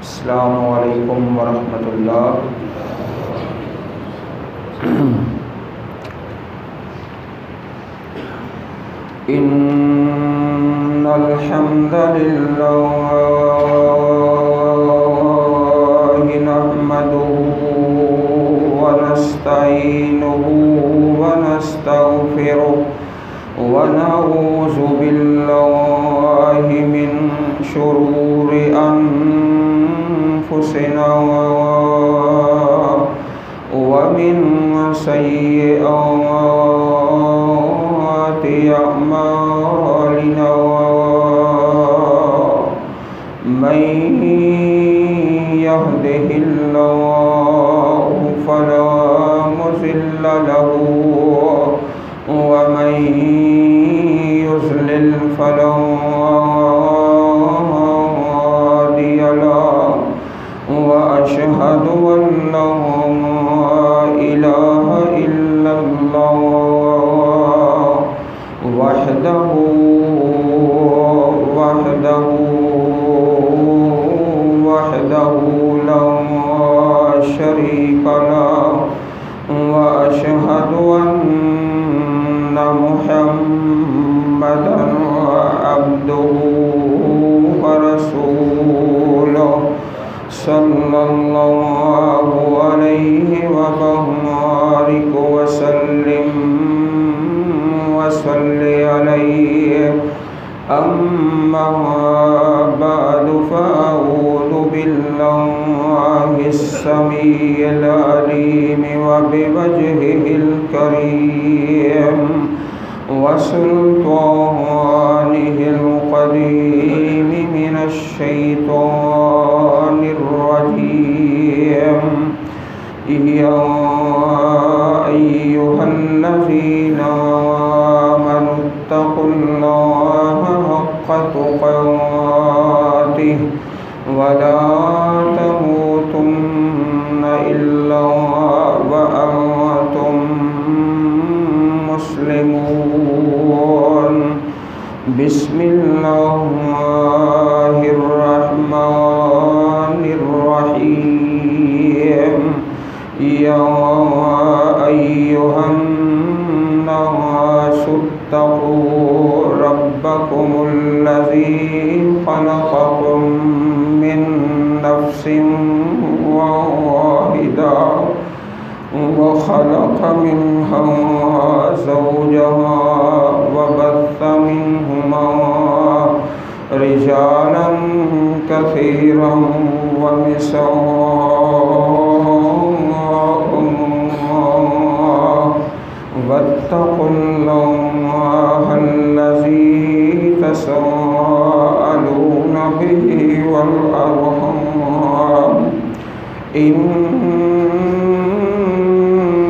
السلام علیکم ورحمۃ اللہ۔ ان الحمد للہ نحمده ونستعینه ونستغفره ونعوذ باللہ من شرور انفسنا ومن سیئات اعمالنا من يهده الله فلا مضل له ومن يضلل فلا هادي له وأشهد أن لا إله إلا الله وحده لا شريك له وأشهد أن محمدا عبده ورسوله صلى الله عليه وبارك وسلم عليه أما بعد فأعوذ بالله السميع العليم وبوجهه الكريم وسلطانه القديم من الشيطان الرجيم يا أيها الذين آمنوا اتقوا الله حق تقاته ولا تموتن إلا وأنتم مسلمون بسم الله الرحمن الرحيم يا أيها الناس اتقوا ربكم الذي خلقكم من نفس واحدة وخلق منها زوجها وبث منهما رجالا كثيرا ونساء واتقوا الله الذي تساءلون به والأرحام إن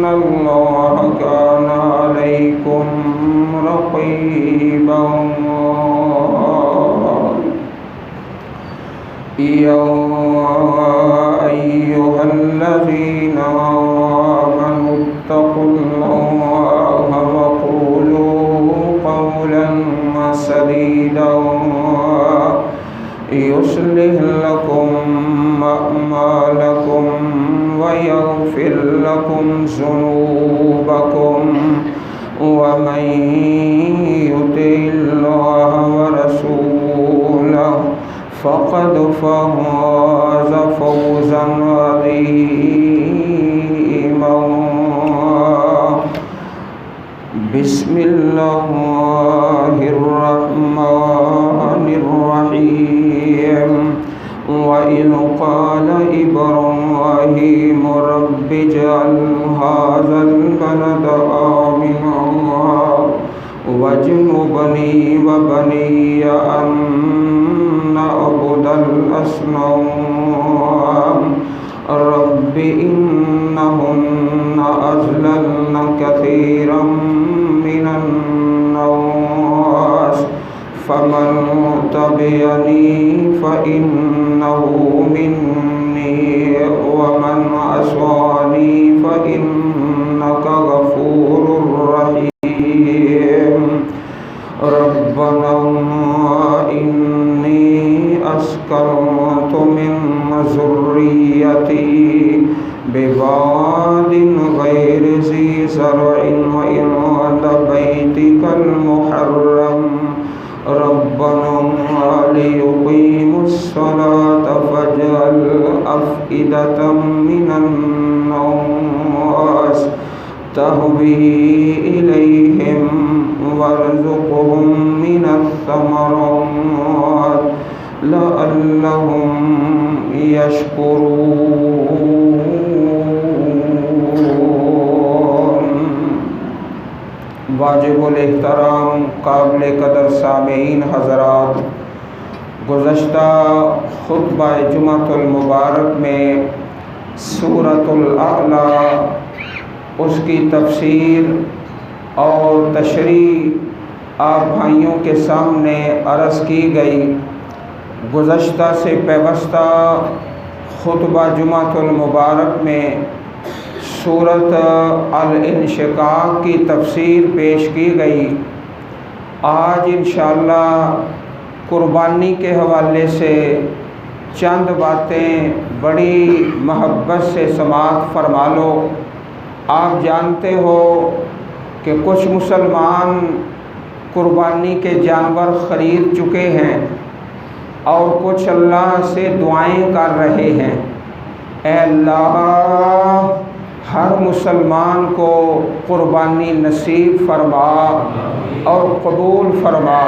الله كان عليكم رقيبا يا أيها الذين آمنوا اتقوا الله وقولوا قولا سديدا يصلح لكم أعمالكم ويغفر لكم ذنوبكم ومن يطع الله ورسوله فقد فاز فوزا عظيما بسم الله الرحمن الرحيم وإذ قال إبراهيم رب اجعل هذا البلد آمنا واجنبني وبني أن نعبد الأصنام رب إنهن أضللن كثيرا من الناس فمن تبعني فإنه مني ومن عصاني فإنك غفور رحيم ربنا إني أسكنت من ذريتي بواد غير ذي زرع عند بيتك المحرم ربنا ليقيموا الصلاة فاجعل أفئدة من الناس تهوي إليهم وارزقهم من الثمرات لعلهم يشكرون۔ واجب الاحترام قابل قدر سامعین حضرات، گزشتہ خطبہ جمعۃ المبارک میں سورۃ الاعلیٰ، اس کی تفسیر اور تشریح آپ بھائیوں کے سامنے عرض کی گئی۔ گزشتہ سے پیوستہ خطبہ جمعۃ المبارک میں سورۃ الانشقاق کی تفسیر پیش کی گئی۔ آج انشاءاللہ قربانی کے حوالے سے چند باتیں بڑی محبت سے سماعت فرما لو۔ آپ جانتے ہو کہ کچھ مسلمان قربانی کے جانور خرید چکے ہیں اور کچھ اللہ سے دعائیں کر رہے ہیں، اے اللہ ہر مسلمان کو قربانی نصیب فرما اور قبول فرما۔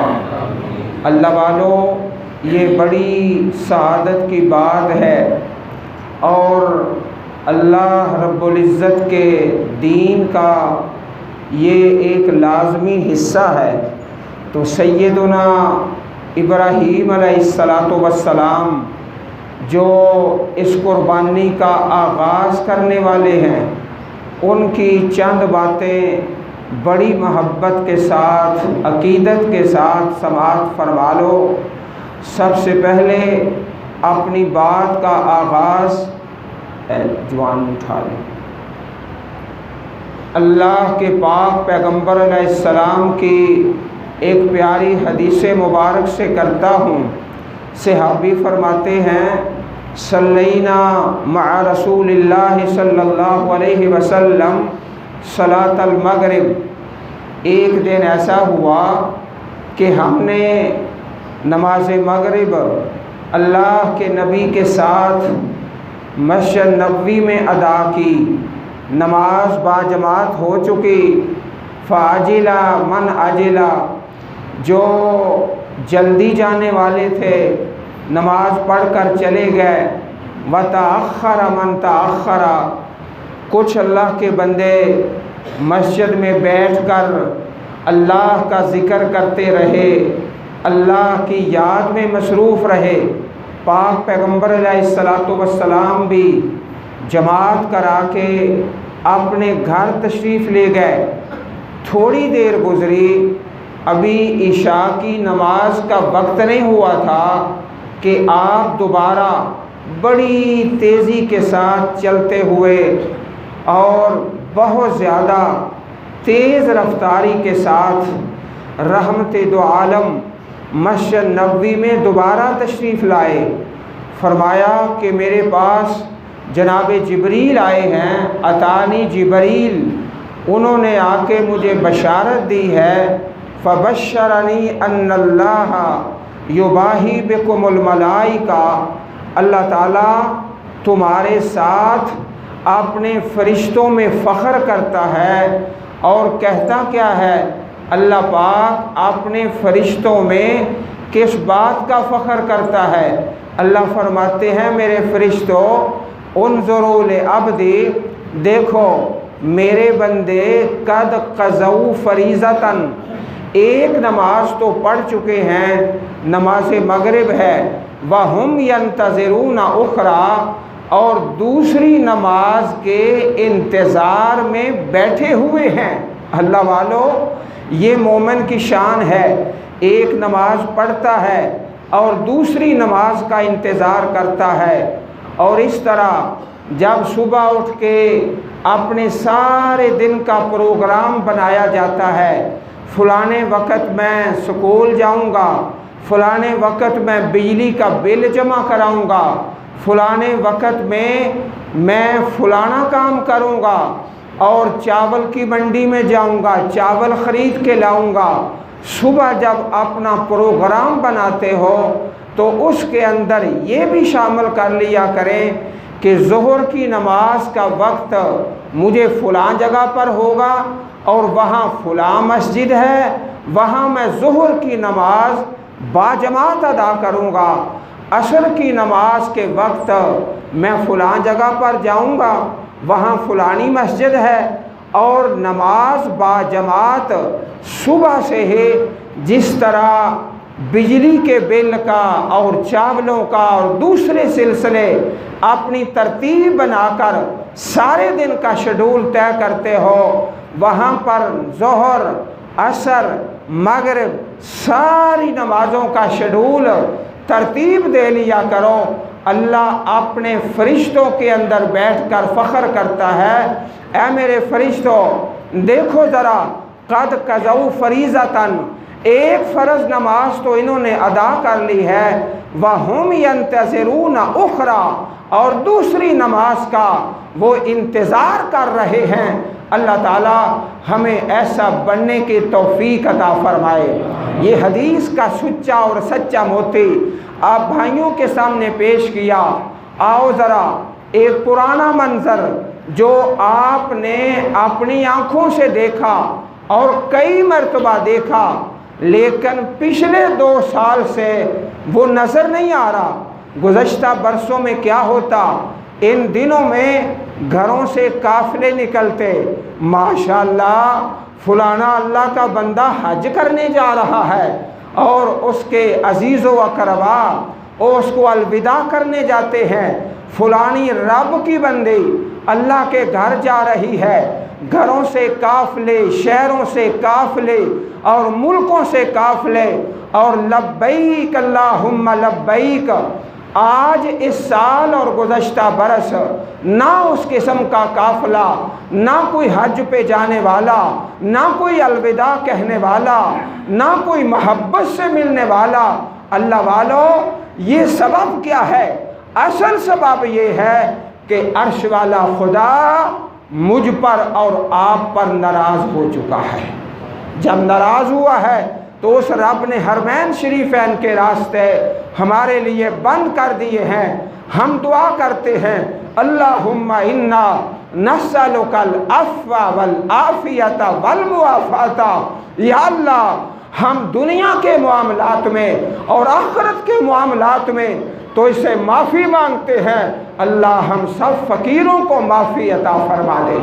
اللہ والو، یہ بڑی سعادت کی بات ہے اور اللہ رب العزت کے دین کا یہ ایک لازمی حصہ ہے۔ تو سیدنا ابراہیم علیہ السلام جو اس قربانی کا آغاز کرنے والے ہیں، ان کی چند باتیں بڑی محبت کے ساتھ، عقیدت کے ساتھ سماعت فرما لو۔ سب سے پہلے اپنی بات کا آغاز جوان اٹھا لیں، اللہ کے پاک پیغمبر علیہ السلام کی ایک پیاری حدیث مبارک سے کرتا ہوں۔ صحابی فرماتے ہیں، صلینا مع رسول اللہ صلی اللہ علیہ وسلم صلاۃ المغرب۔ ایک دن ایسا ہوا کہ ہم نے نماز مغرب اللہ کے نبی کے ساتھ مسجد نبوی میں ادا کی۔ نماز باجماعت ہو چکی۔ فاجلا من اجلا، جو جلدی جانے والے تھے نماز پڑھ کر چلے گئے۔ وتأخر من تأخر، کچھ اللہ کے بندے مسجد میں بیٹھ کر اللہ کا ذکر کرتے رہے، اللہ کی یاد میں مصروف رہے۔ پاک پیغمبر علیہ السلام بھی جماعت کرا کے اپنے گھر تشریف لے گئے۔ تھوڑی دیر گزری، ابھی عشاء کی نماز کا وقت نہیں ہوا تھا کہ آپ دوبارہ بڑی تیزی کے ساتھ چلتے ہوئے اور بہت زیادہ تیز رفتاری کے ساتھ رحمت دو عالم مسجد نبوی میں دوبارہ تشریف لائے۔ فرمایا کہ میرے پاس جناب جبریل آئے ہیں، اتانی جبریل، انہوں نے آ کے مجھے بشارت دی ہے، فبشرنی ان اللہ یباہی بکم الملائکہ، اللہ تعالیٰ تمہارے ساتھ اپنے فرشتوں میں فخر کرتا ہے۔ اور کہتا کیا ہے اللہ پاک اپنے فرشتوں میں کس بات کا فخر کرتا ہے؟ اللہ فرماتے ہیں میرے فرشتوں انظروا لعبدی، دیکھو میرے بندے قد قضوا فریضۃ، ایک نماز تو پڑھ چکے ہیں، نماز مغرب ہے، وَهُمْ يَنْتَظِرُونَ أُخْرَى، اور دوسری نماز کے انتظار میں بیٹھے ہوئے ہیں۔ اللہ والو، یہ مومن کی شان ہے، ایک نماز پڑھتا ہے اور دوسری نماز کا انتظار کرتا ہے۔ اور اس طرح جب صبح اٹھ کے اپنے سارے دن کا پروگرام بنایا جاتا ہے، فلانے وقت میں سکول جاؤں گا، فلانے وقت میں بجلی کا بل جمع کراؤں گا، فلانے وقت میں فلانا کام کروں گا، اور چاول کی منڈی میں جاؤں گا، چاول خرید کے لاؤں گا۔ صبح جب اپنا پروگرام بناتے ہو تو اس کے اندر یہ بھی شامل کر لیا کریں کہ ظہر کی نماز کا وقت مجھے فلاں جگہ پر ہوگا اور وہاں فلاں مسجد ہے، وہاں میں ظہر کی نماز باجماعت ادا کروں گا، عصر کی نماز کے وقت میں فلاں جگہ پر جاؤں گا، وہاں فلانی مسجد ہے، اور نماز باجماعت صبح سے ہی جس طرح بجلی کے بل کا اور چاولوں کا اور دوسرے سلسلے اپنی ترتیب بنا کر سارے دن کا شیڈول طے کرتے ہو، وہاں پر ظہر، عصر، مغرب ساری نمازوں کا شیڈول ترتیب دے لیا کرو۔ اللہ اپنے فرشتوں کے اندر بیٹھ کر فخر کرتا ہے، اے میرے فرشتوں دیکھو ذرا، قد قضوا فریضۃ، ایک فرض نماز تو انہوں نے ادا کر لی ہے، وَهُمْ يَنْتَظِرُونَ أُخْرَى، اور دوسری نماز کا وہ انتظار کر رہے ہیں۔ اللہ تعالی ہمیں ایسا بننے کی توفیق عطا فرمائے۔ یہ حدیث کا سچا اور سچا موتی آپ بھائیوں کے سامنے پیش کیا۔ آؤ ذرا ایک پرانا منظر جو آپ نے اپنی آنکھوں سے دیکھا اور کئی مرتبہ دیکھا، لیکن پچھلے 2 سال سے وہ نظر نہیں آ رہا۔ گزشتہ برسوں میں کیا ہوتا، ان دنوں میں گھروں سے قافلے نکلتے، ماشاءاللہ فلانا اللہ کا بندہ حج کرنے جا رہا ہے، اور اس کے عزیز و اقربا اس کو الوداع کرنے جاتے ہیں، فلانی رب کی بندی اللہ کے گھر جا رہی ہے۔ گھروں سے قافلے، شہروں سے قافلے اور ملکوں سے قافلے، اور لبیک اللہم لبیک۔ آج اس سال اور گزشتہ برس نہ اس قسم کا قافلہ، نہ کوئی حج پہ جانے والا، نہ کوئی الوداع کہنے والا، نہ کوئی محبت سے ملنے والا۔ اللہ والو، یہ سبب کیا ہے؟ اصل سبب یہ ہے کہ عرش والا خدا مجھ پر اور آپ پر ناراض ہو چکا ہے۔ جب ناراض ہوا ہے تو اس رب نے حرمین شریفین کے راستے ہمارے لیے بند کر دیے ہیں۔ ہم دعا کرتے ہیں، اللہم انا نسألک العفو والعافیۃ والمعافات۔ یا اللہ، ہم دنیا کے معاملات میں اور آخرت کے معاملات میں تو اس سے معافی مانگتے ہیں، اللہ ہم سب فقیروں کو معافی عطا فرما دے۔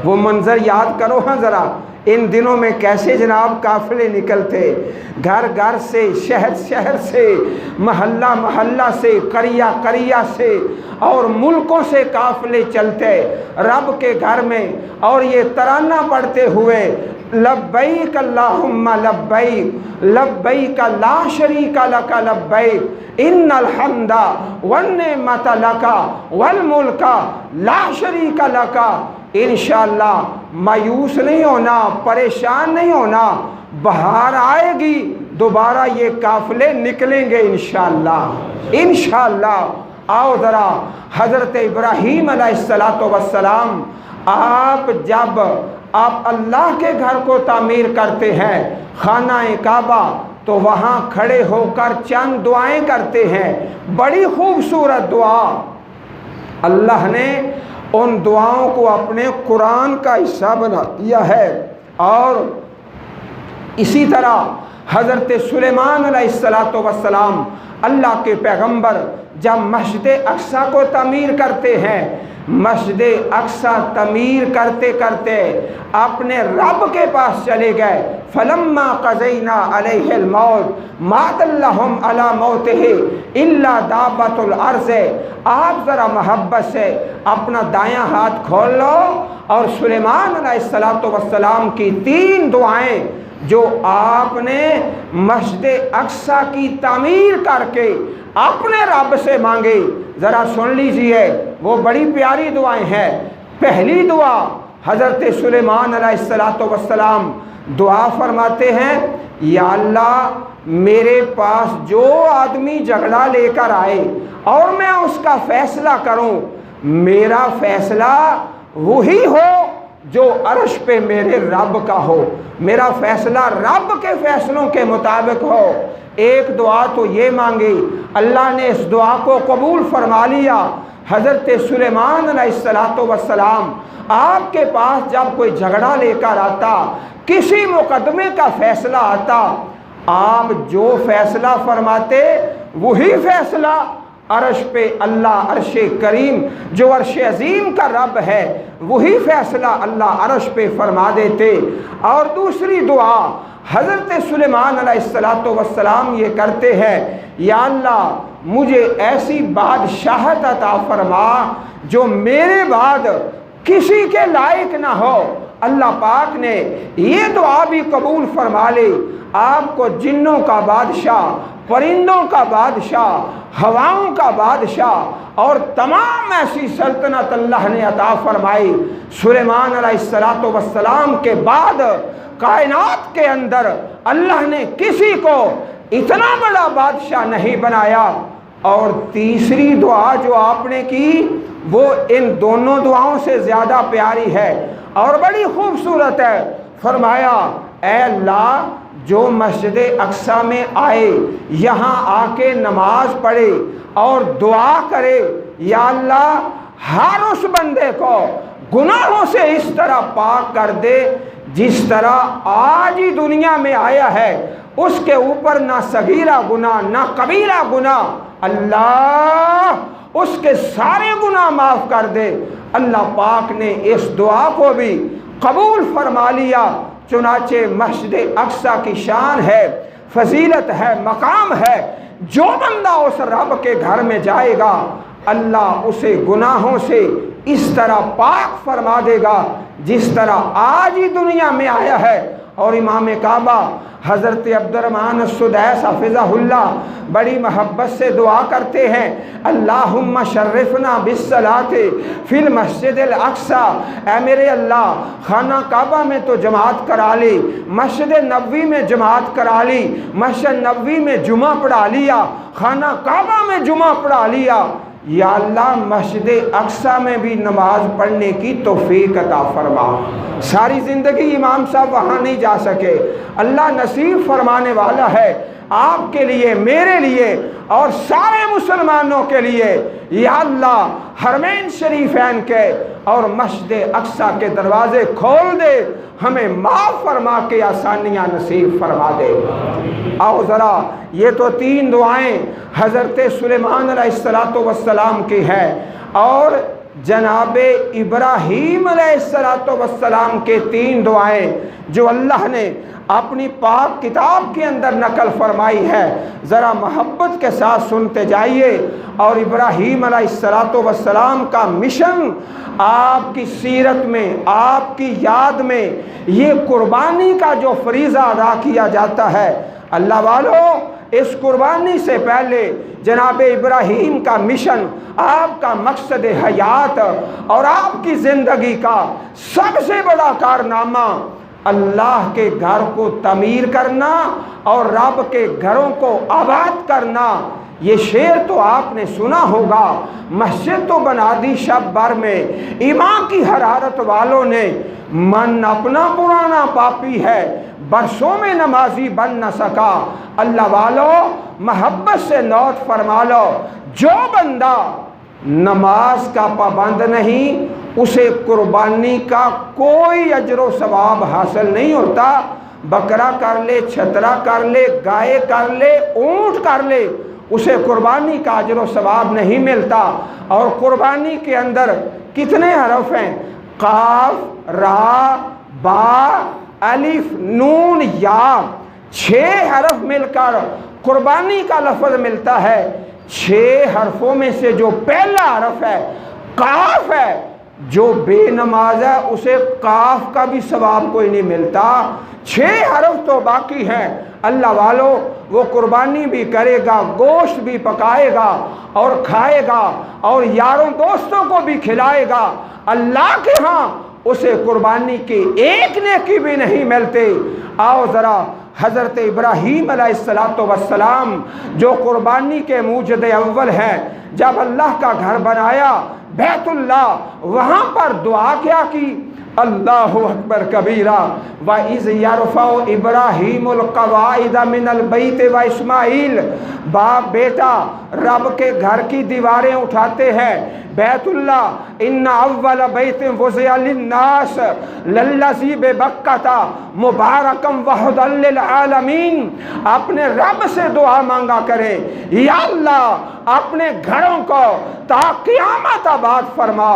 وہ منظر یاد کرو ہاں ذرا، ان دنوں میں کیسے جناب قافلے نکلتے، گھر گھر سے، شہر شہر سے، محلہ محلہ سے، قریہ قریہ سے اور ملکوں سے قافلے چلتے رب کے گھر میں، اور یہ ترانہ پڑھتے ہوئے، لبیک اللہم لبیک لبیک لا شریک لک لبیک ان الحمد والنعمت لک والملک لا شریک لک۔ انشاءاللہ مایوس نہیں ہونا، پریشان نہیں ہونا، بہار آئے گی، دوبارہ یہ قافلے نکلیں گے انشاءاللہ انشاءاللہ۔ آؤ ذرا حضرت ابراہیم علیہ السلام، آپ جب آپ اللہ کے گھر کو تعمیر کرتے ہیں، خانہ کعبہ، تو وہاں کھڑے ہو کر چند دعائیں کرتے ہیں، بڑی خوبصورت دعا۔ اللہ نے ان دعاؤں کو اپنے قرآن کا حصہ بنا دیا ہے۔ اور اسی طرح حضرت سلیمان علیہ السلام، اللہ کے پیغمبر، جب مسجد اقصی کو تعمیر کرتے ہیں، مسجد اقصی تعمیر کرتے کرتے اپنے رب کے پاس چلے گئے، فلما قضینا علیہ الموت ما دلہم علی موتہ الا دابۃ الارض۔ آپ ذرا محبت سے اپنا دایاں ہاتھ کھول لو، اور سلیمان علیہ السلام کی 3 دعائیں جو آپ نے مسجد اقصی کی تعمیر کر کے اپنے رب سے مانگے، ذرا سن لیجئے، وہ بڑی پیاری دعائیں ہیں۔ پہلی دعا، حضرت سلیمان علیہ السلام دعا فرماتے ہیں، یا اللہ میرے پاس جو آدمی جھگڑا لے کر آئے اور میں اس کا فیصلہ کروں، میرا فیصلہ وہی ہو جو عرش پہ میرے رب کا ہو، میرا فیصلہ رب کے فیصلوں کے مطابق ہو۔ ایک دعا تو یہ مانگی، اللہ نے اس دعا کو قبول فرما لیا۔ حضرت سلیمان علیہ السلام آپ کے پاس جب کوئی جھگڑا لے کر آتا، کسی مقدمے کا فیصلہ آتا، آپ جو فیصلہ فرماتے وہی فیصلہ عرش پہ اللہ عرش کریم جو عرش عظیم کا رب ہے وہی فیصلہ اللہ عرش پہ فرما دیتے۔ اور دوسری دعا حضرت سلیمان علیہ السلام یہ کرتے ہیں، یا اللہ مجھے ایسی بادشاہت عطا فرما جو میرے بعد کسی کے لائق نہ ہو۔ اللہ پاک نے یہ دعا بھی قبول فرما لی، آپ کو جنوں کا بادشاہ، پرندوں کا بادشاہ، ہواؤں کا بادشاہ اور تمام ایسی سلطنت اللہ نے عطا فرمائی۔ سلیمان علیہ السلام کے بعد کائنات کے اندر اللہ نے کسی کو اتنا بڑا بادشاہ نہیں بنایا۔ اور تیسری دعا جو آپ نے کی وہ ان دونوں دعاؤں سے زیادہ پیاری ہے اور بڑی خوبصورت ہے۔ فرمایا، اے اللہ جو مسجد اقصی میں آئے، یہاں آ کے نماز پڑھے اور دعا کرے، یا اللہ ہر اس بندے کو گناہوں سے اس طرح پاک کر دے جس طرح آج ہی دنیا میں آیا ہے، اس کے اوپر نہ صغیرہ گناہ نہ کبیرہ گناہ، اللہ اس کے سارے گناہ معاف کر دے۔ اللہ پاک نے اس دعا کو بھی قبول فرما لیا۔ چنانچہ مسجد اقصی کی شان ہے، فضیلت ہے، مقام ہے، جو بندہ اس رب کے گھر میں جائے گا اللہ اسے گناہوں سے اس طرح پاک فرما دے گا جس طرح آج ہی دنیا میں آیا ہے۔ اور امام کعبہ حضرت عبد الرحمن السدیس حفظہ اللہ بڑی محبت سے دعا کرتے ہیں، اللہم شرفنا بالصلاۃ فی المسجد الاقصی، اے میرے اللہ خانہ کعبہ میں تو جماعت کرا لی، مسجد نبوی میں جماعت کرا لی، مسجد نبوی میں جمعہ پڑھا لیا، خانہ کعبہ میں جمعہ پڑھا لیا، یا اللہ مسجد اقصی میں بھی نماز پڑھنے کی توفیق عطا فرما۔ ساری زندگی امام صاحب وہاں نہیں جا سکے، اللہ نصیب فرمانے والا ہے آپ کے لیے، میرے لیے اور سارے مسلمانوں کے لیے۔ یا اللہ حرمین شریفین کے اور مسجد اقصی کے دروازے کھول دے، ہمیں معاف فرما کے آسانیاں نصیب فرما دے۔ آؤ ذرا یہ تو تین دعائیں حضرت سلیمان علیہ السلام کی ہیں، اور جناب ابراہیم علیہ السلام کے تین دعائیں جو اللہ نے اپنی پاک کتاب کے اندر نقل فرمائی ہے، ذرا محبت کے ساتھ سنتے جائیے۔ اور ابراہیم علیہ السلام کا مشن آپ کی سیرت میں، آپ کی یاد میں یہ قربانی کا جو فریضہ ادا کیا جاتا ہے، اللہ والو اس قربانی سے پہلے جناب ابراہیم کا مشن، آپ کا مقصد حیات اور آپ کی زندگی کا سب سے بڑا کارنامہ اللہ کے گھر کو تعمیر کرنا اور رب کے گھروں کو آباد کرنا۔ یہ شعر تو آپ نے سنا ہوگا، مسجد تو بنا دی شب بھر میں، ایمان کی حرارت والوں نے، من اپنا پرانا پاپی ہے، برسوں میں نمازی بن نہ سکا۔ اللہ والو محبت سے نوٹ فرما لو، جو بندہ نماز کا پابند نہیں اسے قربانی کا کوئی اجر و ثواب حاصل نہیں ہوتا۔ بکرا کر لے، چھترا کر لے، گائے کر لے، اونٹ کر لے، اسے قربانی کا اجر و ثواب نہیں ملتا۔ اور قربانی کے اندر کتنے حرف ہیں؟ قاف، را، با، الف، نون، یا، 6 حرف مل کر قربانی کا لفظ ملتا ہے۔ 6 حرفوں میں سے جو پہلا حرف ہے قاف ہے، جو بے نماز ہے اسے قاف کا بھی ثواب کوئی نہیں ملتا۔ 6 حرف تو باقی ہیں۔ اللہ والو وہ قربانی بھی کرے گا، گوشت بھی پکائے گا اور کھائے گا اور یاروں دوستوں کو بھی کھلائے گا۔ اللہ کے ہاں اسے قربانی کی ایک نیکی بھی نہیں ملتی۔ آؤ ذرا حضرت ابراہیم علیہ السلام جو قربانی کے موجد اول ہیں، جب اللہ کا گھر بنایا بیت اللہ، وہاں پر دعا کیا کی؟ اللہ اکبر کبیرہ، وَإِذْ يَرْفَعُ إِبْرَاهِيمُ الْقَوَاعِدَ مِنَ الْبَيْتِ وَإِسْمَاعِيلُ، باپ بیٹا رب کے گھر کی دیواریں اٹھاتے ہیں، بیت اللہ، ان اول بیت وضع للناس للذی ببکۃ مبارکا وہدی للعالمین، اپنے رب سے دعا مانگا کریں، یا اللہ اپنے گھروں کو تا قیامت آباد فرما،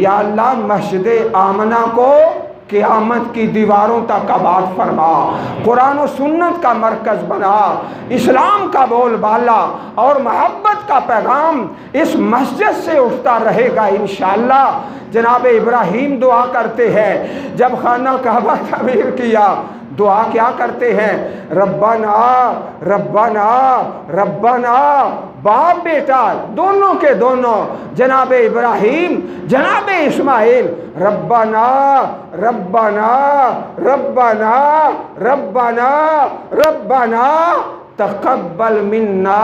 یا اللہ مسجد آمنہ کو قیامت کی دیواروں تک آباد فرما، قرآن و سنت کا مرکز بنا، اسلام کا بول بالا اور محبت کا پیغام اس مسجد سے اٹھتا رہے گا انشاءاللہ۔ جناب ابراہیم دعا کرتے ہیں، جب خانہ کعبہ تعمیر کیا دعا کیا کرتے ہیں؟ ربنا ربنا ربنا، باپ بیٹا دونوں کے دونوں، جناب ابراہیم جناب اسماعیل، ربنا ربنا ربنا ربنا ربنا تقبل منا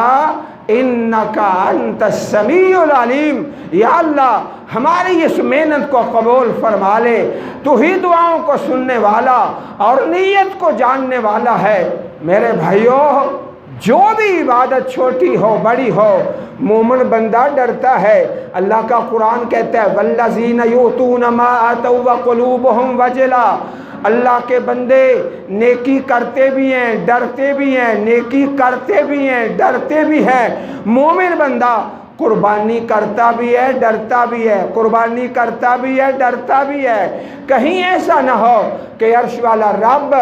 انکا انت السمیع العلیم، یا اللہ ہماری اس محنت کو قبول فرما لے، تو ہی دعاؤں کو سننے والا اور نیت کو جاننے والا ہے۔ میرے بھائیوں، جو بھی عبادت چھوٹی ہو بڑی ہو، مومن بندہ ڈرتا ہے۔ اللہ کا قرآن کہتا ہے والذین یؤتون ما آتوا وقلوبہم وجلہ، اللہ کے بندے نیکی کرتے بھی ہیں ڈرتے بھی ہیں، نیکی کرتے بھی ہیں ڈرتے بھی ہیں۔ مومن بندہ قربانی کرتا بھی ہے ڈرتا بھی ہے، قربانی کرتا بھی ہے ڈرتا بھی ہے۔ کہیں ایسا نہ ہو کہ عرش والا رب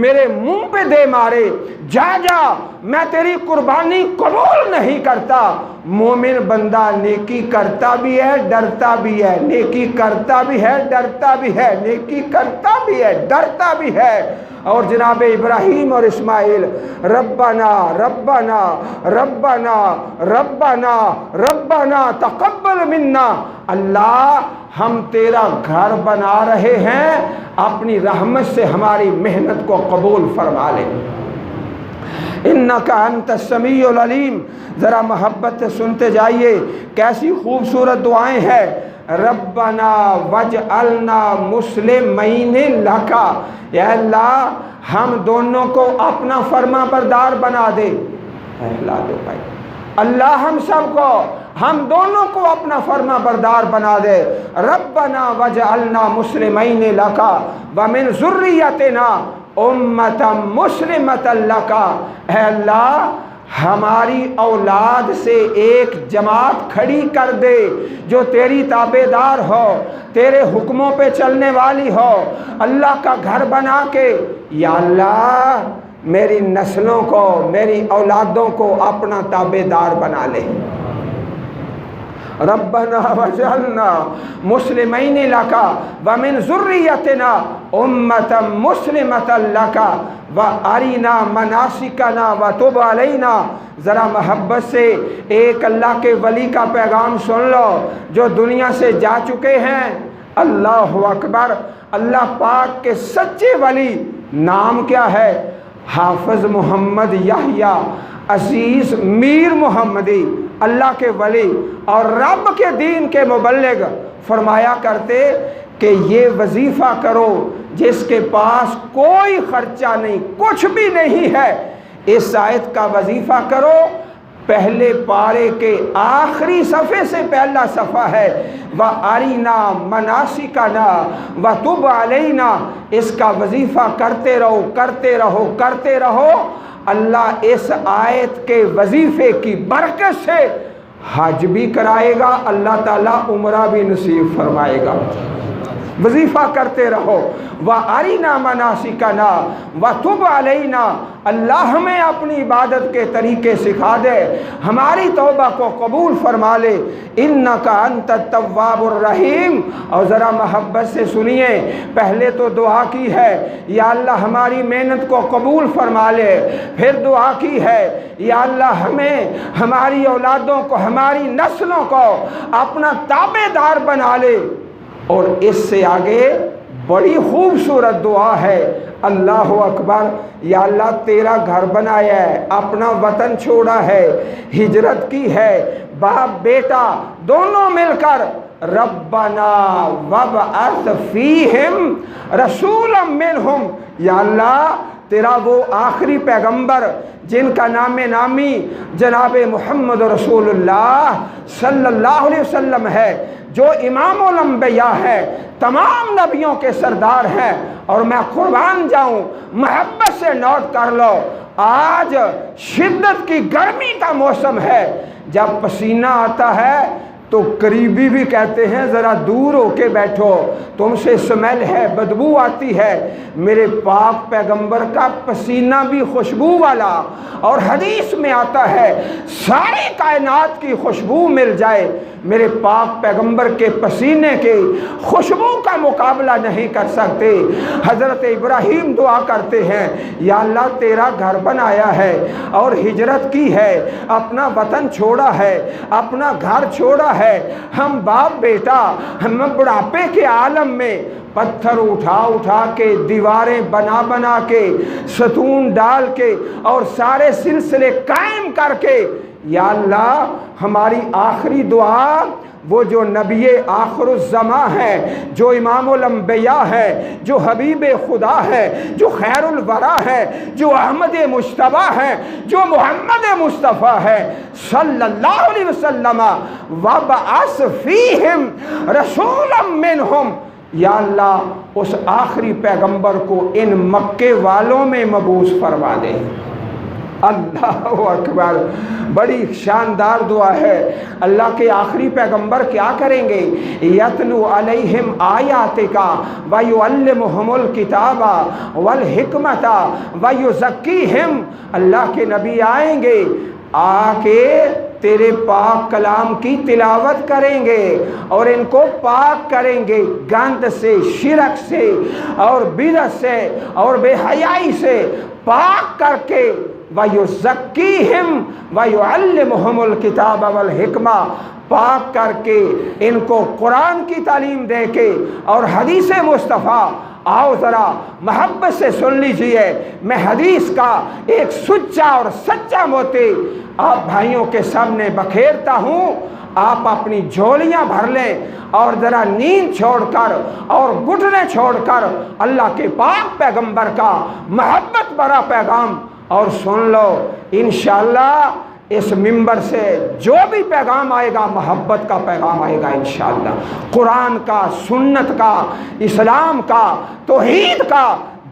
میرے منہ پہ دے مارے، جا جا میں تیری قربانی قبول نہیں کرتا۔ مومن بندہ نیکی کرتا بھی ہے ڈرتا بھی ہے، نیکی کرتا بھی ہے ڈرتا بھی ہے، نیکی کرتا بھی ہے ڈرتا بھی ہے۔ اور جناب ابراہیم اور اسماعیل ربنا ربنا ربنا ربنا ربنا تقبل منا، اللہ ہم تیرا گھر بنا رہے ہیں، اپنی رحمت سے ہماری محنت کو قبول فرما لے۔ انکا انت السمیع العلیم، ذرا محبت سے سنتے جائیے، کیسی خوبصورت دعائیں ہیں۔ ربنا وجعلنا مسلمین لکا، یا اللہ ہم دونوں کو اپنا فرما بردار بنا دے۔ لا دو بھائی، اللہ ہم سب کو، ہم دونوں کو اپنا فرما بردار بنا دے۔ ربنا وجعلنا مسلمین لکا ومن ذریتنا امتا مسلمتا لکا، اے اللہ ہماری اولاد سے ایک جماعت کھڑی کر دے جو تیری تابع دار ہو، تیرے حکموں پہ چلنے والی ہو، اللہ کا گھر بنا کے یا اللہ میری نسلوں کو، میری اولادوں کو اپنا تابع دار بنا لے۔ ربنا وجعلنا مسلمین لکا ومن ذریتنا امتا مسلمتا لکا وَأَرِنَا مَنَاسِكَنَا وَتُبْ عَلَيْنَا۔ ذرا محبت سے ایک اللہ کے ولی کا پیغام سن لو جو دنیا سے جا چکے ہیں۔ اللہ اکبر، اللہ پاک کے سچے ولی نام کیا ہے؟ حافظ محمد یحییٰ عزیز میر محمدی، اللہ کے ولی اور رب کے دین کے مبلغ، فرمایا کرتے کہ یہ وظیفہ کرو جس کے پاس کوئی خرچہ نہیں، کچھ بھی نہیں ہے، اس آیت کا وظیفہ کرو۔ پہلے پارے کے آخری صفحے سے پہلا صفحہ ہے وَأَرِنَا مَنَاسِكَنَا وَتُبْ عَلَيْنَا، اس کا وظیفہ کرتے رہو کرتے رہو کرتے رہو۔ اللہ اس آیت کے وظیفے کی برکت سے حج بھی کرائے گا، اللہ تعالیٰ عمرہ بھی نصیب فرمائے گا۔ وظیفہ کرتے رہو۔ وَأَرِنَا مَنَاسِكَنَا وَتُبْ عَلَيْنَا، اللہ ہمیں اپنی عبادت کے طریقے سکھا دے، ہماری توبہ کو قبول فرما لے۔ اِنَّكَ أَنْتَ التَّوَّابُ الرَّحِيمُ۔ اور ذرا محبت سے سنیے، پہلے تو دعا کی ہے یا اللہ ہماری محنت کو قبول فرما لے، پھر دعا کی ہے یا اللہ ہمیں، ہماری اولادوں کو، ہماری نسلوں کو اپنا تابع دار بنا لے۔ اور اس سے آگے بڑی خوبصورت دعا ہے، اللہ اکبر، یا اللہ تیرا گھر بنایا ہے، اپنا وطن چھوڑا ہے، ہجرت کی ہے، باپ بیٹا دونوں مل کر ربنا وابعث فیہم رسولا منہم، یا اللہ تیرا وہ آخری پیغمبر جن کا نام نامی جناب محمد رسول اللہ صلی اللہ علیہ وسلم ہے، جو امام الانبیاء ہے، تمام نبیوں کے سردار ہیں، اور میں قربان جاؤں، محبت سے نوٹ کر لو، آج شدت کی گرمی کا موسم ہے، جب پسینہ آتا ہے تو قریبی بھی کہتے ہیں ذرا دور ہو کے بیٹھو، تم سے اسمیل ہے، بدبو آتی ہے۔ میرے پاک پیغمبر کا پسینہ بھی خوشبو والا، اور حدیث میں آتا ہے ساری کائنات کی خوشبو مل جائے، میرے پاک پیغمبر کے پسینے کے خوشبو کا مقابلہ نہیں کر سکتے۔ حضرت ابراہیم دعا کرتے ہیں، یا اللہ تیرا گھر بنایا ہے اور ہجرت کی ہے، اپنا وطن چھوڑا ہے، اپنا گھر چھوڑا ہے، ہم باپ بیٹا، ہم بڑھاپے کے عالم میں پتھر اٹھا اٹھا کے، دیواریں بنا بنا کے، ستون ڈال کے، اور سارے سلسلے قائم کر کے، یا اللہ ہماری آخری دعا وہ جو نبی آخر الزماں ہے، جو امام الانبیاء ہے، جو حبیب خدا ہے، جو خیر الورا ہے، جو احمد مجتبیٰ ہے، جو محمد مصطفیٰ ہے صلی اللہ علیہ وسلم، وابعث فیہم رسولا منہم، یا اللہ اس آخری پیغمبر کو ان مکے والوں میں مبعوث فرما دے۔ اللہ اکبر، بڑی شاندار دعا ہے۔ اللہ کے آخری پیغمبر کیا کریں گے؟ یتلو علیہم آیاتک ویعلمہم الکتاب والحکمت ویزکیہم، اللہ کے نبی آئیں گے، آ کے تیرے پاک کلام کی تلاوت کریں گے اور ان کو پاک کریں گے گند سے، شرک سے اور بدعت سے اور بے حیائی سے، پاک کر کے وَيُزَكِّيهِمْ وَيُعَلِّمُهُمُ الْكِتَابَ وَالْحِكْمَةَ، پاک کر کے ان کو قرآن کی تعلیم دے کے اور حدیث مصطفیٰ۔ آؤ ذرا محبت سے سن لیجئے، میں حدیث کا ایک سچا اور سچا موتی آپ بھائیوں کے سامنے بکھیرتا ہوں، آپ اپنی جھولیاں بھر لیں اور ذرا نیند چھوڑ کر اور گھٹنے چھوڑ کر اللہ کے پاک پیغمبر کا محبت بھرا پیغام اور سن لو۔ انشاءاللہ اس منبر سے جو بھی پیغام آئے گا محبت کا پیغام آئے گا انشاءاللہ، قرآن کا، سنت کا، اسلام کا، توحید کا،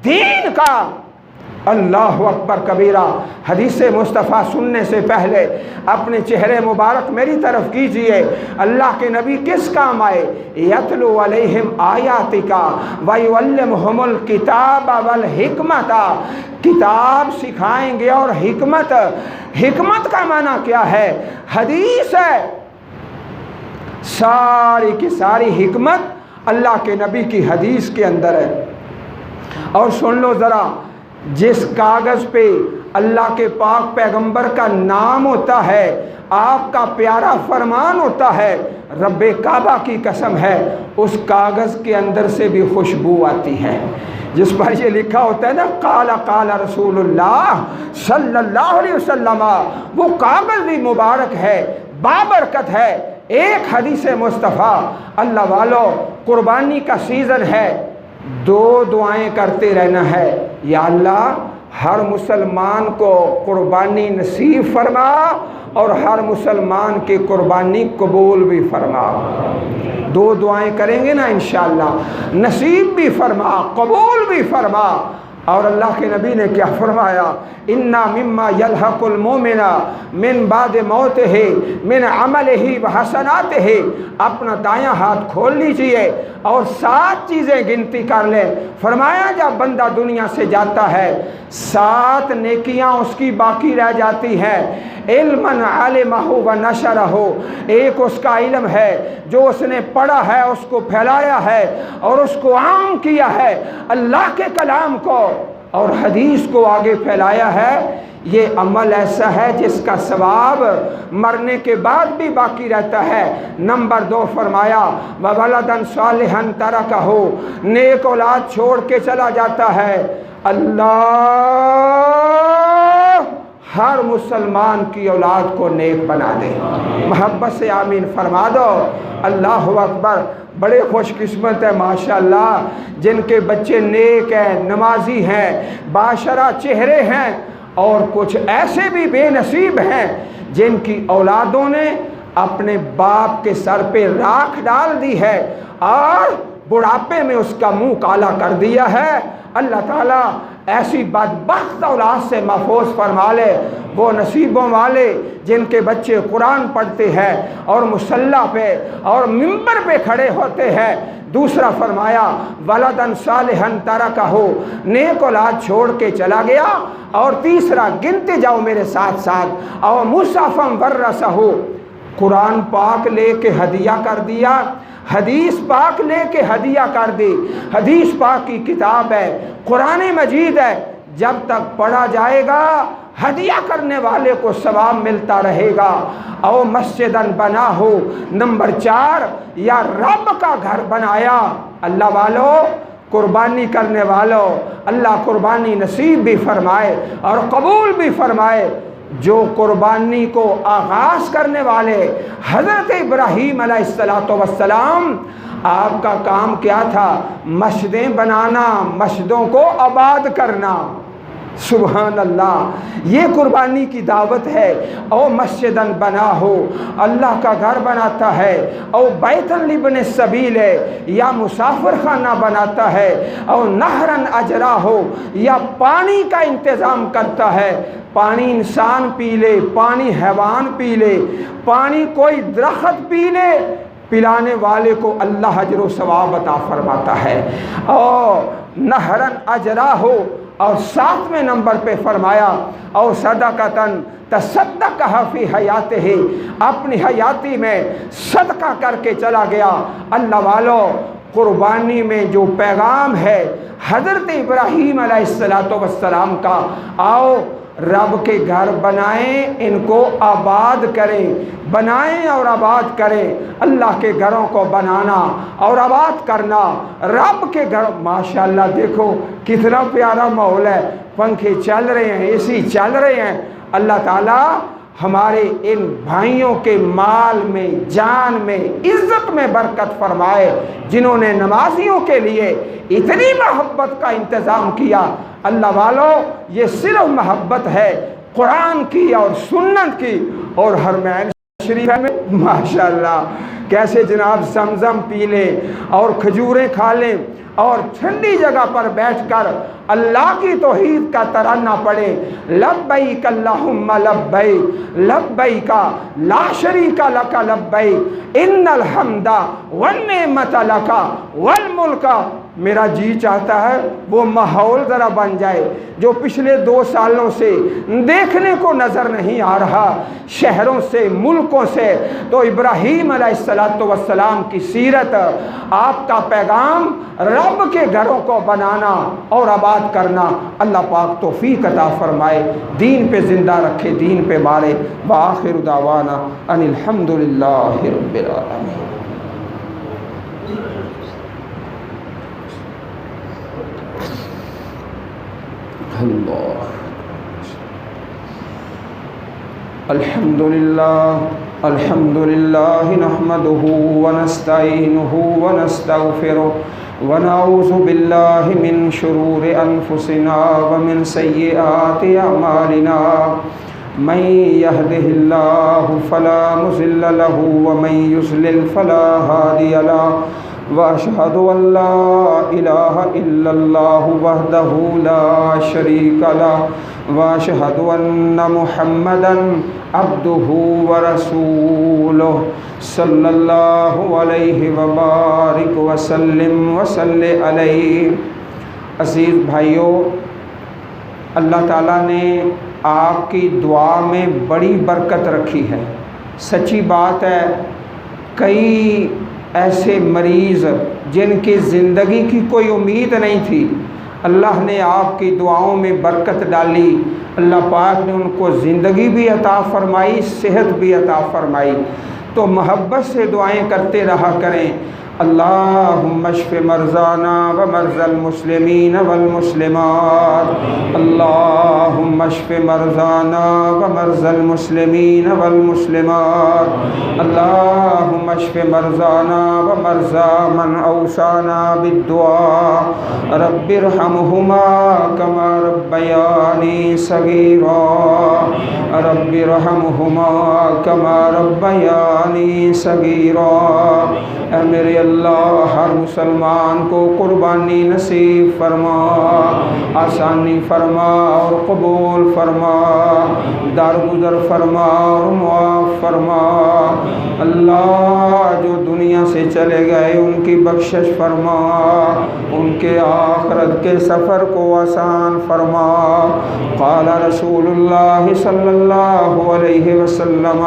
دین کا۔ اللہ اکبر کبیرہ۔ حدیث مصطفیٰ سننے سے پہلے اپنے چہرے مبارک میری طرف کیجئے۔ اللہ کے نبی کس کام آئے؟ یتلو علیہم آیاتک ویعلمہم الکتاب والحکمت، کتاب سکھائیں گے اور حکمت۔ حکمت کا معنی کیا ہے؟ حدیث ہے، ساری کی ساری حکمت اللہ کے نبی کی حدیث کے اندر ہے۔ اور سن لو ذرا، جس کاغذ پہ اللہ کے پاک پیغمبر کا نام ہوتا ہے، آپ کا پیارا فرمان ہوتا ہے، رب کعبہ کی قسم ہے اس کاغذ کے اندر سے بھی خوشبو آتی ہے۔ جس پر یہ لکھا ہوتا ہے نا قال قال رسول اللہ صلی اللہ علیہ وسلم، وہ کاغذ بھی مبارک ہے، بابرکت ہے۔ ایک حدیث مصطفیٰ، اللہ والو قربانی کا سیزن ہے، دو دعائیں کرتے رہنا ہے، یا اللہ ہر مسلمان کو قربانی نصیب فرما اور ہر مسلمان کی قربانی قبول بھی فرما۔ دو دعائیں کریں گے نا انشاءاللہ، نصیب بھی فرما، قبول بھی فرما۔ اور اللہ کے نبی نے کیا فرمایا؟ اِنَّا مِمَّا يَلْحَقُ الْمُؤْمِنَ مِن بَعْدِ مَوْتِهِ مِنْ عَمَلِهِ وَحَسَنَاتِهِ، اپنا دایاں ہاتھ کھول لیجئے اور 7 چیزیں گنتی کر لیں۔ فرمایا جب بندہ دنیا سے جاتا ہے 7 نیکیاں اس کی باقی رہ جاتی ہیں۔ علماً عالمہ و نشرہ، ایک اس کا علم ہے جو اس نے پڑھا ہے، اس کو پھیلایا ہے اور اس کو عام کیا ہے، اللہ کے کلام کو۔ اور حدیث کو آگے پھیلایا ہے، یہ عمل ایسا ہے جس کا ثواب مرنے کے بعد بھی باقی رہتا ہے۔ نمبر 2 فرمایا وَوَلَدًا صَالِحًا تَرَكَهُ، نیک اولاد چھوڑ کے چلا جاتا ہے۔ اللہ ہر مسلمان کی اولاد کو نیک بنا دے، محبت سے آمین فرما دو۔ اللہ اکبر۔ بڑے خوش قسمت ہے ماشاءاللہ جن کے بچے نیک ہیں، نمازی ہیں، باشرہ چہرے ہیں، اور کچھ ایسے بھی بے نصیب ہیں جن کی اولادوں نے اپنے باپ کے سر پہ راکھ ڈال دی ہے اور بڑھاپے میں اس کا منہ کالا کر دیا ہے۔ اللہ تعالیٰ ایسی بدبخت اولاد سے محفوظ فرما لے۔ وہ نصیبوں والے جن کے بچے قرآن پڑھتے ہیں اور مصلی پہ اور ممبر پہ کھڑے ہوتے ہیں۔ دوسرا فرمایا ولدن صالحا ترکہ، نیک اولاد چھوڑ کے چلا گیا۔ اور تیسرا گنتے جاؤ میرے ساتھ ساتھ، اور مصحفا ورثہ، قرآن پاک لے کے ہدیہ کر دیا، حدیث پاک لے کے ہدیہ کر دی۔ حدیث پاک کی کتاب ہے، قرآن مجید ہے، جب تک پڑھا جائے گا ہدیہ کرنے والے کو ثواب ملتا رہے گا۔ او مسجدن بنا ہو، نمبر 4 یا رب کا گھر بنایا۔ اللہ والو، قربانی کرنے والوں، اللہ قربانی نصیب بھی فرمائے اور قبول بھی فرمائے۔ جو قربانی کو آغاز کرنے والے حضرت ابراہیم علیہ السلام، آپ کا کام کیا تھا؟ مسجدیں بنانا، مسجدوں کو آباد کرنا۔ سبحان اللہ، یہ قربانی کی دعوت ہے۔ او مسجدن بنا ہو، اللہ کا گھر بناتا ہے، او بیتن لابن السبیل ہے، یا مسافر خانہ بناتا ہے، او نہرن اجرا ہو، یا پانی کا انتظام کرتا ہے۔ پانی انسان پی لے، پانی حیوان پی لے، پانی کوئی درخت پی لے، پلانے والے کو اللہ اجر و ثواب عطا فرماتا ہے۔ اور نہرن اجرا ہو، اور 7ویں نمبر پہ فرمایا اور صدقتن تصدقہ فی حیاتہ، اپنی حیاتی میں صدقہ کر کے چلا گیا۔ اللہ والو، قربانی میں جو پیغام ہے حضرت ابراہیم علیہ السلام کا، آؤ رب کے گھر بنائیں، ان کو آباد کریں، بنائیں اور آباد کریں۔ اللہ کے گھروں کو بنانا اور آباد کرنا، رب کے گھر۔ ماشاءاللہ دیکھو کتنا پیارا ماحول ہے، پنکھے چل رہے ہیں، اے سی چل رہے ہیں۔ اللہ تعالیٰ ہمارے ان بھائیوں کے مال میں، جان میں، عزت میں برکت فرمائے، جنہوں نے نمازیوں کے لیے اتنی محبت کا انتظام کیا۔ اللہ والو، یہ صرف محبت ہے قرآن کی اور سنت کی۔ اور حرمین شریف میں ماشاءاللہ کیسے جناب زمزم پی لیں اور کھجوریں کھا لیں اور ٹھنڈی جگہ پر بیٹھ کر اللہ کی توحید کا ترانہ پڑھے، لبیک اللہم لبیک، لبیک لا شریک لک لبیک، ان الحمد والنعمت لک والملک۔ میرا جی چاہتا ہے وہ ماحول ذرا بن جائے جو پچھلے 2 سالوں سے دیکھنے کو نظر نہیں آ رہا، شہروں سے، ملکوں سے۔ تو ابراہیم علیہ السلام کی سیرت، آپ کا پیغام، رب کے گھروں کو بنانا اور آباد کرنا۔ اللہ پاک توفیق عطا فرمائے، دین پہ زندہ رکھے، دین پہ مارے۔ وآخر دعوانا ان الحمدللہ رب العالمین۔ اللہ الحمدللہ، الحمدللہ نحمده ونستعینه ونستغفره ونعوذ باللہ من شرور انفسنا ومن سیئات اعمالنا، من يهده الله فلا مضل له ومن يضلل فلا هادي له، وأشهد أن لا إله إلا الله وحده لا شريك له، وأشهد أن محمدا عبده ورسوله صلى الله عليه وبارك وسلم وصلى عليه۔ عزیز بھائیو، اللہ تعالیٰ نے آپ کی دعا میں بڑی برکت رکھی ہے۔ سچی بات ہے، کئی ایسے مریض جن کی زندگی کی کوئی امید نہیں تھی، اللہ نے آپ کی دعاؤں میں برکت ڈالی، اللہ پاک نے ان کو زندگی بھی عطا فرمائی، صحت بھی عطا فرمائی۔ تو محبت سے دعائیں کرتے رہا کریں۔ اللہم اشف مرضانا ومرضى المسلمین والمسلمات، اللہم اشف مرضانا ومرضى المسلمین والمسلمات، اللہم اشف مرضانا ومرضى من اوصانا بالدعاء، رب ارحمہما کما ربیانی صغیرا، رب ارحمہما کما ربیانی صغیرا۔ اے میرے اللہ، ہر مسلمان کو قربانی نصیب فرما، آسانی فرما اور قبول فرما، درگزر فرما اور معاف فرما۔ اللہ جو دنیا سے چلے گئے ان کی بخشش فرما، ان کے آخرت کے سفر کو آسان فرما۔ قال رسول اللہ صلی اللہ علیہ وسلم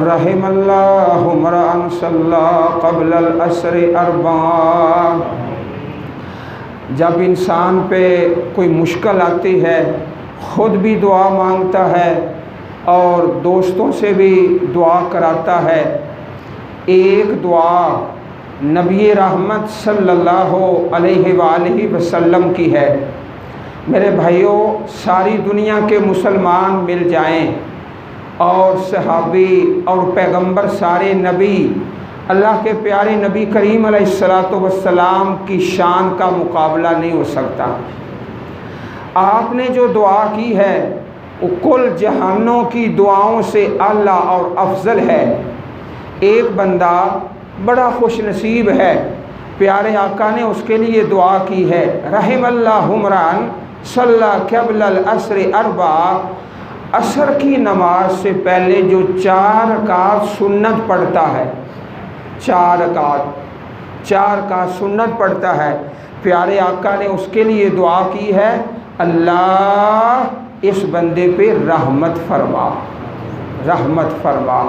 رحم اللہ امرأ صلی قبل العصر اربعا۔ جب انسان پہ کوئی مشکل آتی ہے خود بھی دعا مانگتا ہے اور دوستوں سے بھی دعا کراتا ہے۔ ایک دعا نبی رحمت صلی اللہ علیہ وآلہ وسلم کی ہے۔ میرے بھائیوں، ساری دنیا کے مسلمان مل جائیں اور صحابی اور پیغمبر سارے نبی، اللہ کے پیارے نبی کریم علیہ السلام کی شان کا مقابلہ نہیں ہو سکتا۔ آپ نے جو دعا کی ہے وہ کل جہانوں کی دعاؤں سے اعلیٰ اور افضل ہے۔ ایک بندہ بڑا خوش نصیب ہے، پیارے آقا نے اس کے لیے دعا کی ہے، رحم اللہ امرأ صلی قبل العصر اربعا۔ عصر کی نماز سے پہلے جو 4 رکعت سنت پڑھتا ہے، 4 رکعت سنت پڑھتا ہے، پیارے آقا نے اس کے لیے دعا کی ہے، اللہ اس بندے پہ رحمت فرما، رحمت فرما۔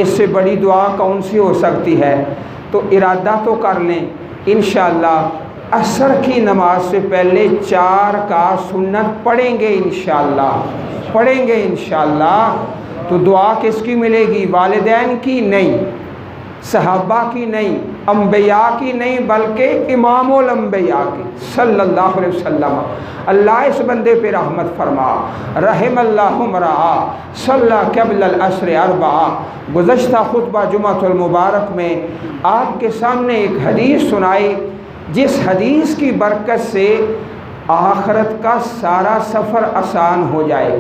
اس سے بڑی دعا کون سی ہو سکتی ہے؟ تو ارادہ تو کر لیں، انشاءاللہ عصر کی نماز سے پہلے 4 رکعت سنت پڑھیں گے، انشاءاللہ پڑھیں گے انشاءاللہ۔ تو دعا کس کی ملے گی؟ والدین کی نہیں، صحابہ کی نہیں، انبیاء کی نہیں، بلکہ امام الانبیاء کی صلی اللہ علیہ وسلم۔ اللہ اس بندے پہ رحمت فرما، رحم اللہ امرأ صلی قبل العصر اربعا۔ گزشتہ خطبہ جمعۃ المبارک میں آپ کے سامنے ایک حدیث سنائی، جس حدیث کی برکت سے آخرت کا سارا سفر آسان ہو جائے۔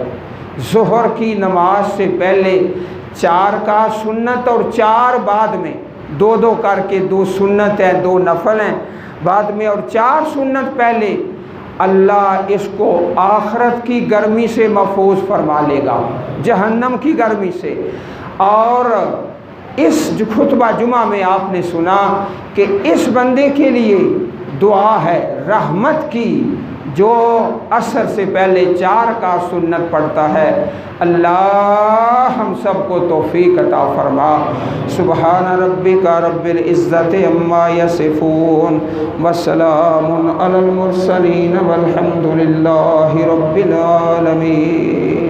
ظہر کی نماز سے پہلے 4 کا سنت اور 4 بعد میں، 2 کر کے 2 سنت ہیں، 2 نفل ہیں بعد میں، اور 4 سنت پہلے۔ اللہ اس کو آخرت کی گرمی سے محفوظ فرما لے گا، جہنم کی گرمی سے۔ اور اس خطبہ جمعہ میں آپ نے سنا کہ اس بندے کے لیے دعا ہے رحمت کی، جو عصر سے پہلے 4 کا سنت پڑھتا ہے۔ اللہ ہم سب کو توفیق عطا فرما۔ سبحان ربک رب العزت عما یصفون وسلام علی المرسلین والحمد للہ رب العالمین۔